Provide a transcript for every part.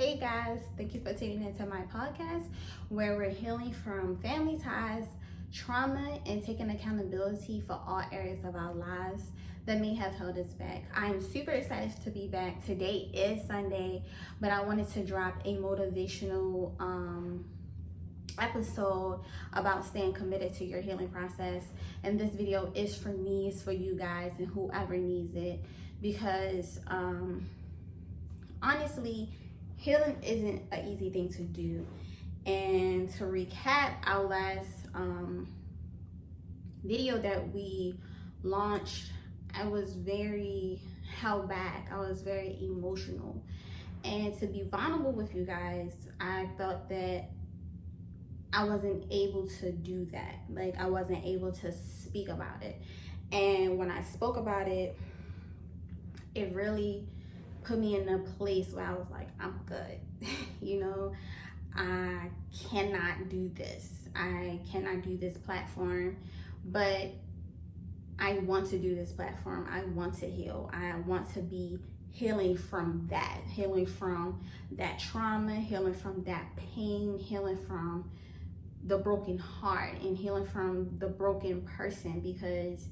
Hey guys, thank you for tuning into my podcast where we're healing from family ties, trauma, and taking accountability for all areas of our lives that may have held us back. I am super excited to be back. Today is Sunday, but I wanted to drop a motivational episode about staying committed to your healing process. And this video is for me, it's for you guys and whoever needs it, because honestly, healing isn't an easy thing to do. And to recap our last video that we launched, I was very held back. I was very emotional. And to be vulnerable with you guys, I felt that I wasn't able to do that. Like, I wasn't able to speak about it. And when I spoke about it, it really put me in a place where I was like, I'm good. You know, I cannot do this. I cannot do this platform, but I want to do this platform. I want to heal. I want to be healing from that trauma, healing from that pain, healing from the broken heart, and healing from the broken person, because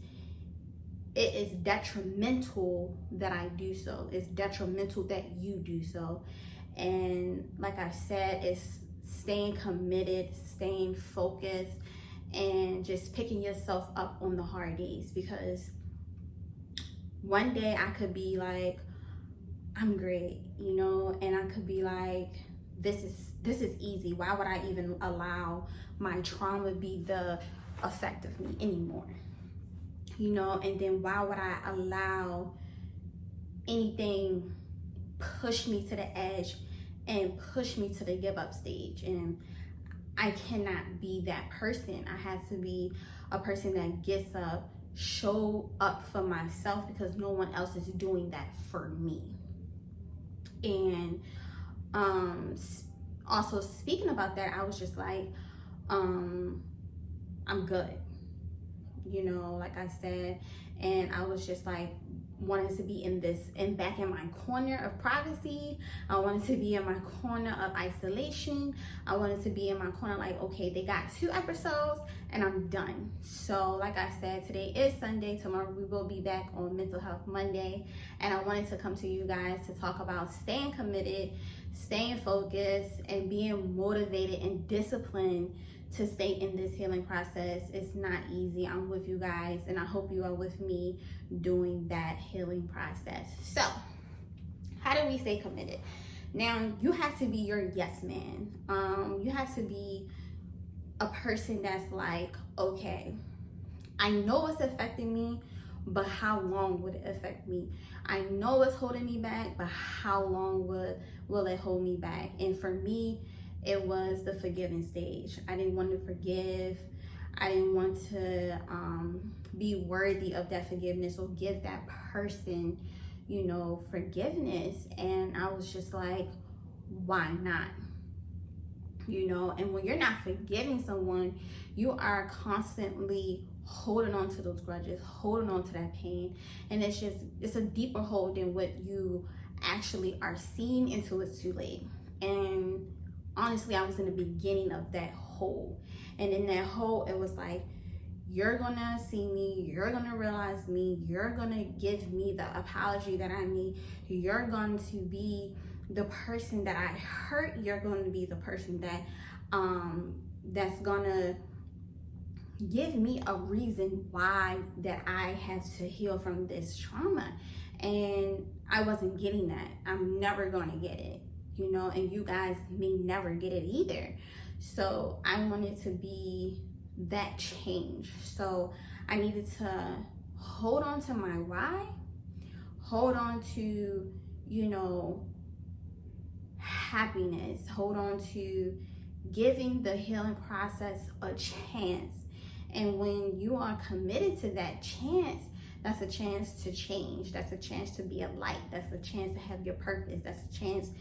it is detrimental that I do so. It's detrimental that you do so. And like I said, it's staying committed, staying focused, and just picking yourself up on the hard days, because one day I could be like, I'm great, you know, and I could be like, this is easy. Why would I even allow my trauma be the effect of me anymore? You know, and then why would I allow anything push me to the edge and push me to the give up stage? And I cannot be that person. I have to be a person that gets up, show up for myself, because no one else is doing that for me. And also speaking about that, I was just like, I'm good, you know, like I said. And I was just like, wanted to be back in my corner of privacy. I wanted to be in my corner of isolation. I wanted to be in my corner like, okay, they got 2 episodes and I'm done. So like I said, today is Sunday. Tomorrow we will be back on Mental Health Monday. And I wanted to come to you guys to talk about staying committed, staying focused, and being motivated and disciplined to stay in this healing process. It's not easy. I'm with you guys, and I hope you are with me doing that healing process. So, how do we stay committed? Now, you have to be your yes man. You have to be a person that's like, okay, I know it's affecting me, but how long would it affect me? I know it's holding me back, but how long will it hold me back? And for me, it was the forgiving stage. I didn't want to forgive. I didn't want to be worthy of that forgiveness or give that person, you know, forgiveness. And I was just like, why not? You know, and when you're not forgiving someone, you are constantly holding on to those grudges, holding on to that pain. And it's a deeper hole than what you actually are seeing until it's too late. And honestly, I was in the beginning of that hole. And in that hole, it was like, you're gonna see me, you're gonna realize me, you're gonna give me the apology that I need, you're going to be the person that I hurt, you're going to be the person that that's gonna give me a reason why that I have to heal from this trauma. And I wasn't getting that. I'm never gonna get it, you know, and you guys may never get it either. So I wanted to be that change. So I needed to hold on to my why, hold on to, you know, happiness, hold on to giving the healing process a chance. And when you are committed to that chance, that's a chance to change. That's a chance to be a light. That's a chance to have your purpose. That's a chance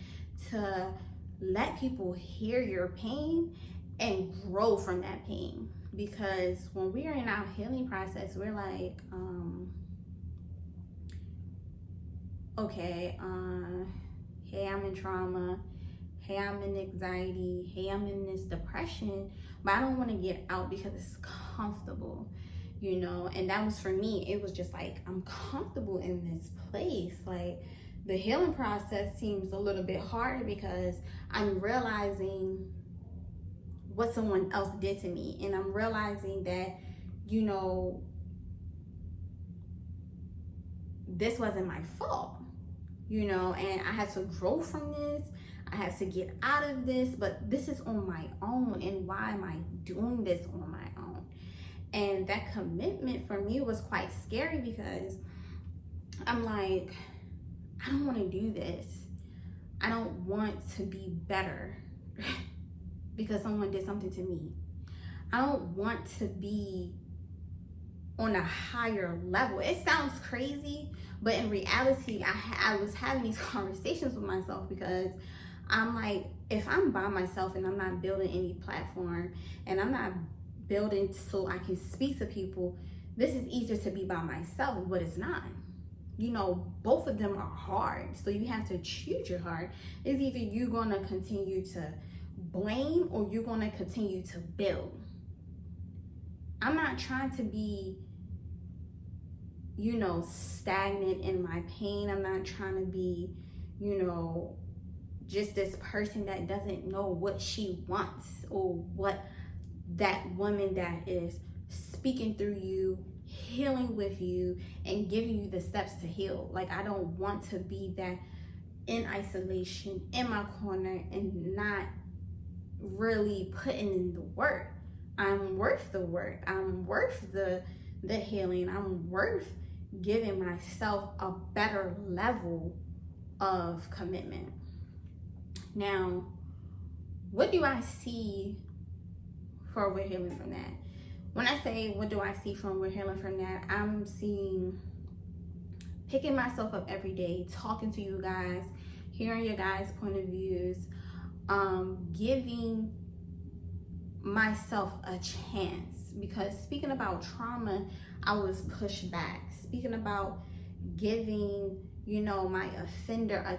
to let people hear your pain and grow from that pain. Because when we are in our healing process, we're like, okay, hey, I'm in trauma. hey, I'm in anxiety, hey, I'm in this depression, but I don't want to get out because it's comfortable, you know. And that was for me. It was just like, I'm comfortable in this place. Like, the healing process seems a little bit harder because I'm realizing what someone else did to me, and I'm realizing that, you know, this wasn't my fault, you know, and I had to grow from this. I had to get out of this, but this is on my own. And why am I doing this on my own? And that commitment for me was quite scary because I'm like, I don't want to do this. I don't want to be better because someone did something to me. I don't want to be on a higher level. It sounds crazy, but in reality, I was having these conversations with myself because I'm like, if I'm by myself and I'm not building any platform and I'm not building so I can speak to people, this is easier to be by myself, but it's not. You know, both of them are hard. So you have to choose your heart. It's either you're going to continue to blame or you're going to continue to build. I'm not trying to be, you know, stagnant in my pain. I'm not trying to be, you know, just this person that doesn't know what she wants or what that woman that is speaking through you, healing with you, and giving you the steps to heal. Like, I don't want to be that in isolation, in my corner, and not really putting in the work. I'm worth the work. I'm worth the healing. I'm worth giving myself a better level of commitment. Now, what do I see for we're healing from that? When I say what do I see from we're healing from that, I'm seeing picking myself up every day, talking to you guys, hearing your guys' point of views, giving myself a chance. Because speaking about trauma, I was pushed back. Speaking about giving, you know, my offender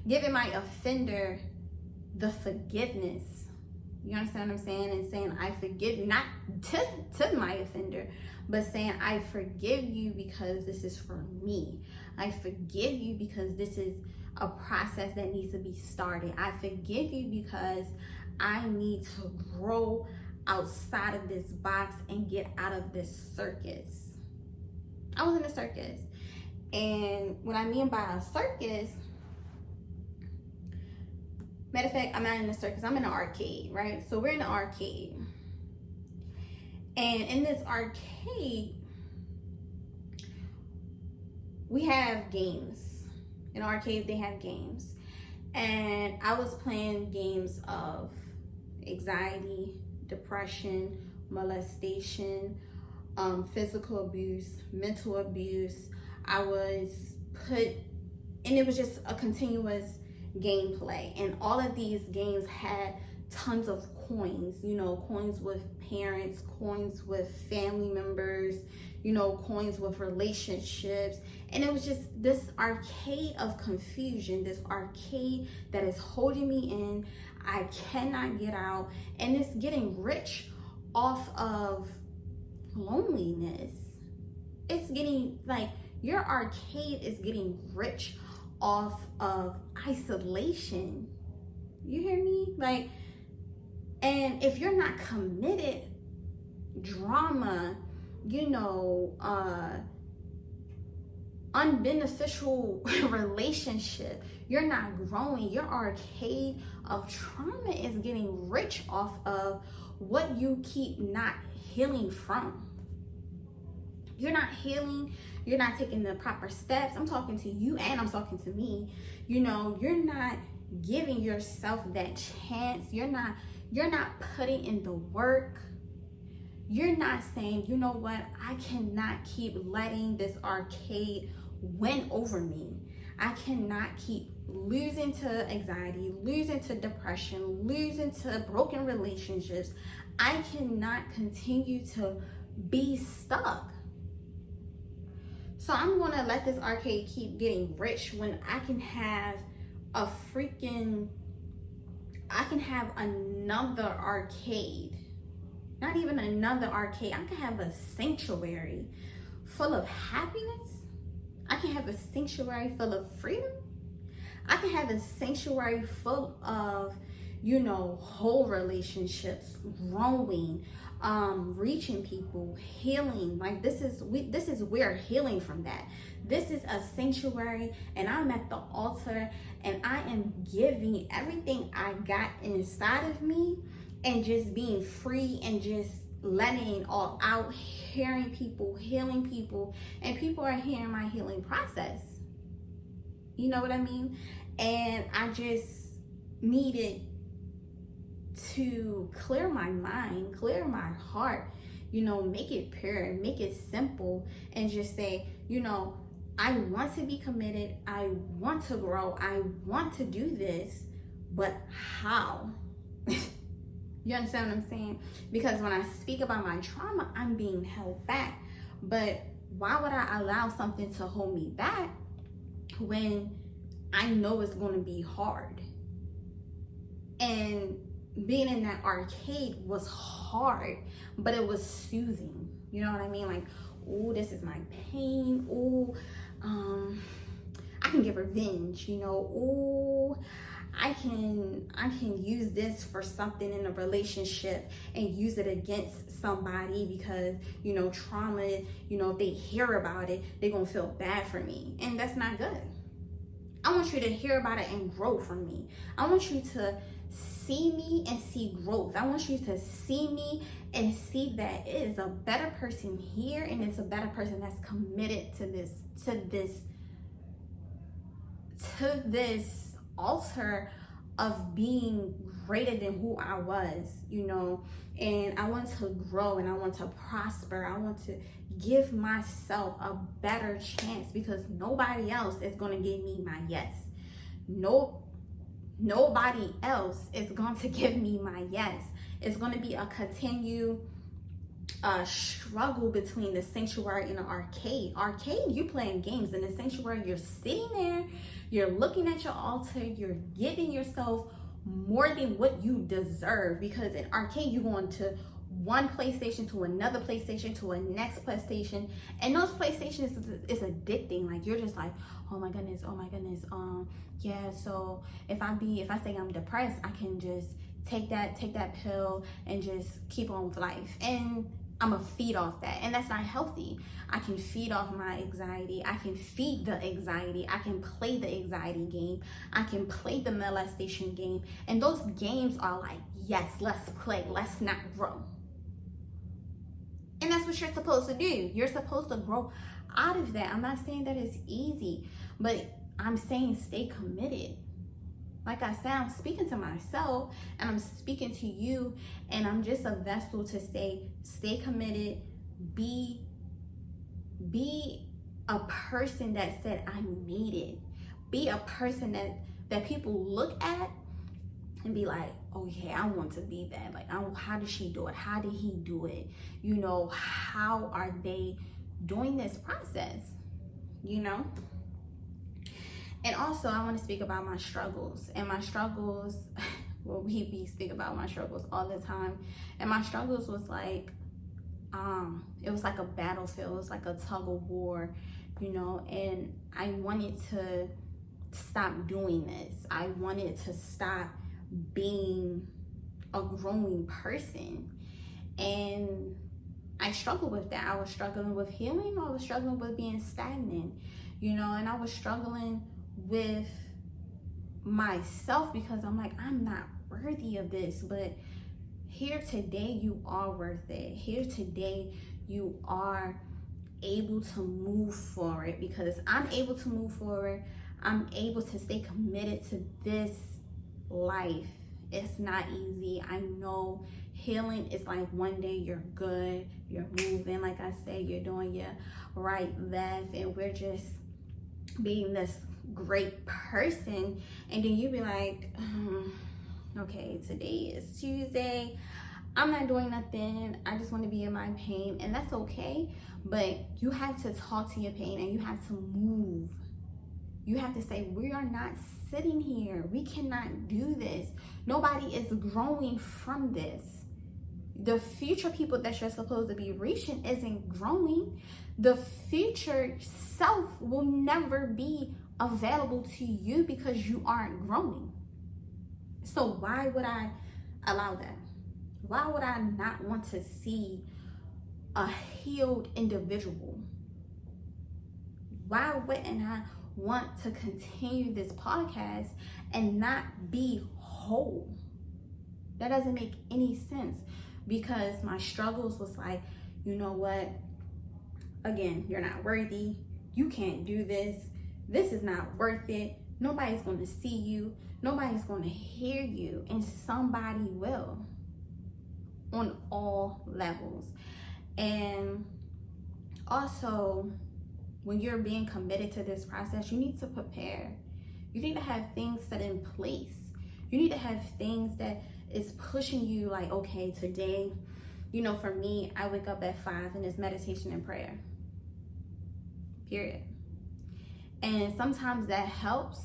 giving my offender the forgiveness. You understand what I'm saying? And saying I forgive, not to my offender, but saying I forgive you because this is for me. I forgive you because this is a process that needs to be started. I forgive you because I need to grow outside of this box and get out of this circus. I was in a circus. And what I mean by a circus, matter of fact, I'm not in a circus, I'm in an arcade, right? So we're in an arcade. And in this arcade, we have games. In arcade, they have games. And I was playing games of anxiety, depression, molestation, physical abuse, mental abuse. I was put, and it was just a continuous gameplay. And all of these games had tons of coins, you know, coins with parents, coins with family members, you know, coins with relationships. And it was just this arcade of confusion, this arcade that is holding me in. I cannot get out, and it's getting rich off of loneliness. It's getting like, your arcade is getting rich off of isolation. You hear me? Like, and if you're not committed, drama, you know, unbeneficial relationship, you're not growing. Your arcade of trauma is getting rich off of what you keep not healing from. You're not healing, you're not taking the proper steps. I'm talking to you and I'm talking to me. You know, you're not giving yourself that chance. You're not putting in the work. You're not saying, you know what, I cannot keep letting this arcade win over me. I cannot keep losing to anxiety, losing to depression, losing to broken relationships. I cannot continue to be stuck. So I'm gonna let this arcade keep getting rich when I can have another arcade. Not even another arcade. I can have a sanctuary full of happiness. I can have a sanctuary full of freedom. I can have a sanctuary full of, whole relationships, growing, reaching people, healing. Like this is we're healing from that. This is a sanctuary, and I'm at the altar, and I am giving everything I got inside of me, and just being free, and just letting it all out, hearing people, healing people, and people are hearing my healing process. You know what I mean? And I just needed to clear my mind, clear my heart, make it pure, make it simple, and just say, I want to be committed, I want to grow, I want to do this, but how? You understand what I'm saying? Because when I speak about my trauma, I'm being held back. But why would I allow something to hold me back when I know it's going to be hard? And being in that arcade was hard, but it was soothing. You know what I mean? Like, oh, this is my pain. Oh, I can get revenge. Oh, I can use this for something in a relationship and use it against somebody because, trauma, if they hear about it, they're going to feel bad for me. And that's not good. I want you to hear about it and grow from me. I want you to see me and see growth. I want you to see me and see that it is a better person here, and it's a better person that's committed to this altar of being greater than who I was, and I want to grow, and I want to prosper. I want to give myself a better chance, because nobody else is going to give me my yes. Nobody else is going to give me my yes. It's going to be a continued struggle between the sanctuary and the arcade. Arcade, you playing games. In the sanctuary, you're sitting there, you're looking at your altar, you're giving yourself more than what you deserve. Because in arcade, you're going to one PlayStation to another PlayStation to a next PlayStation, and those PlayStations is addicting. Like, you're just like, oh my goodness, yeah. So if I say I'm depressed, I can just take that pill and just keep on with life, and I'm gonna feed off that, and that's not healthy. I can feed off my anxiety. I can feed the anxiety. I can play the anxiety game. I can play the molestation game, and those games are like, yes, let's play, let's not grow. And that's what you're supposed to do. You're supposed to grow out of that. I'm not saying that it's easy, but I'm saying stay committed. Like I said, I'm speaking to myself, and I'm speaking to you, and I'm just a vessel to stay committed, be a person that said I made it. Be a person that people look at and be like, oh yeah, I want to be that. Like, how did she do it? How did he do it? How are they doing this process? And also, I want to speak about my struggles. And my struggles, well, we speak about my struggles all the time. And my struggles was like, it was like a battlefield. It was like a tug of war, and I wanted to stop doing this. I wanted to stop being a growing person. And I struggled with that. I was struggling with healing. I was struggling with being stagnant, and I was struggling with myself because I'm like, I'm not worthy of this. But here today, you are worth it. Here today, you are able to move forward, because I'm able to move forward. I'm able to stay committed to this life. It's not easy. I know healing is like one day you're good, you're moving, like I said, you're doing your right, left, and we're just being this great person, and then you be like, okay, today is Tuesday, I'm not doing nothing, I just want to be in my pain, and that's okay. But you have to talk to your pain, and you have to move. You have to say, we are not sitting here, we cannot do this. Nobody is growing from this. The future people that you're supposed to be reaching isn't growing. The future self will never be available to you because you aren't growing. So why would I allow that? Why would I not want to see a healed individual? Why wouldn't I want to continue this podcast and not be whole? That doesn't make any sense, because my struggles was like, you know what? Again, you're not worthy. You can't do this. This is not worth it. Nobody's going to see you. Nobody's going to hear you, and somebody will, on all levels. And also, when you're being committed to this process, you need to prepare. You need to have things set in place. You need to have things that is pushing you, like, okay, today, you know, for me, I wake up at 5 and it's meditation and prayer. Period. And sometimes that helps.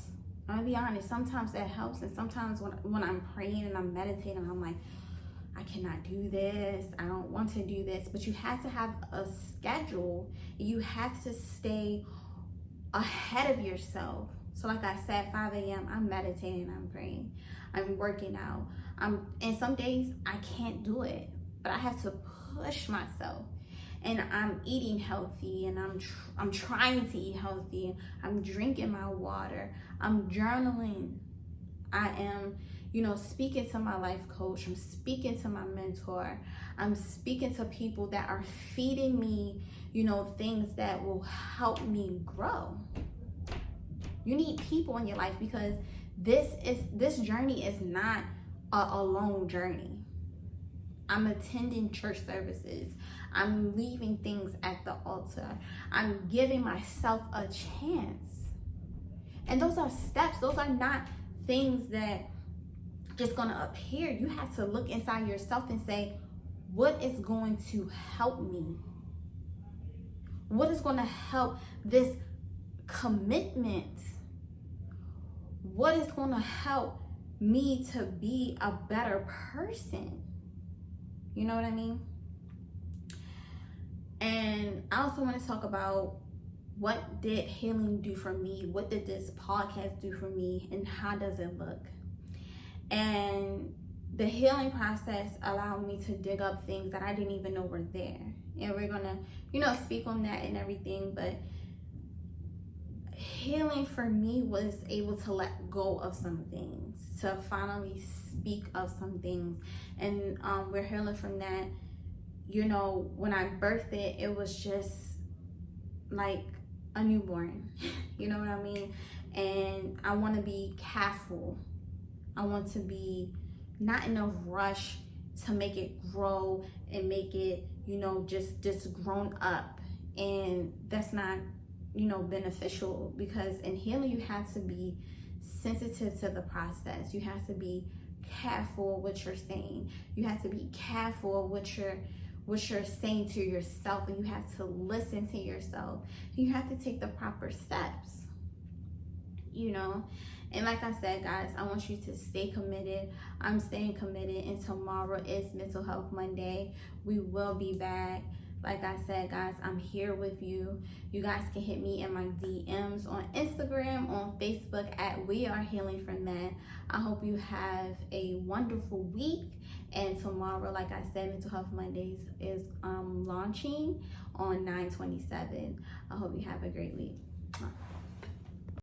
I'll be honest, sometimes that helps. And sometimes when I'm praying and I'm meditating, I'm like, I cannot do this. I don't want to do this. But you have to have a schedule. You have to stay ahead of yourself. So like I said, 5 a.m., I'm meditating, I'm praying, I'm working out. And some days I can't do it, but I have to push myself. And I'm eating healthy, and I'm trying to eat healthy. I'm drinking my water. I'm journaling. I am, you know, speaking to my life coach. I'm speaking to my mentor. I'm speaking to people that are feeding me, you know, things that will help me grow. You need people in your life, because this journey is not a lone journey. I'm attending church services. I'm leaving things at the altar. I'm giving myself a chance. And those are steps. Those are not things that just gonna appear. You have to look inside yourself and say, what is going to help me? What is gonna help this commitment? What is gonna help me to be a better person? You know what I mean? And I also want to talk about, what did healing do for me? What did this podcast do for me? And how does it look? And the healing process allowed me to dig up things that I didn't even know were there. And we're going to, you know, speak on that and everything. But healing for me was able to let go of some things, to finally speak of some things. And we're healing from that. You know, when I birthed it, it was just like a newborn. You know what I mean? And I want to be careful. I want to be not in a rush to make it grow and make it, you know, just grown up. And that's not, you know, beneficial, because in healing you have to be sensitive to the process. You have to be careful what you're saying. You have to be careful what you're saying to yourself, and you have to listen to yourself. You have to take the proper steps, you know. And like I said, guys, I want you to stay committed. I'm staying committed, and tomorrow is Mental Health Monday. We will be back. Like I said, guys, I'm here with you. You guys can hit me in my DMs on Instagram, on Facebook at We Are Healing From That. I hope you have a wonderful week. And tomorrow, like I said, Mental Health Mondays is launching on 9/27. I hope you have a great week.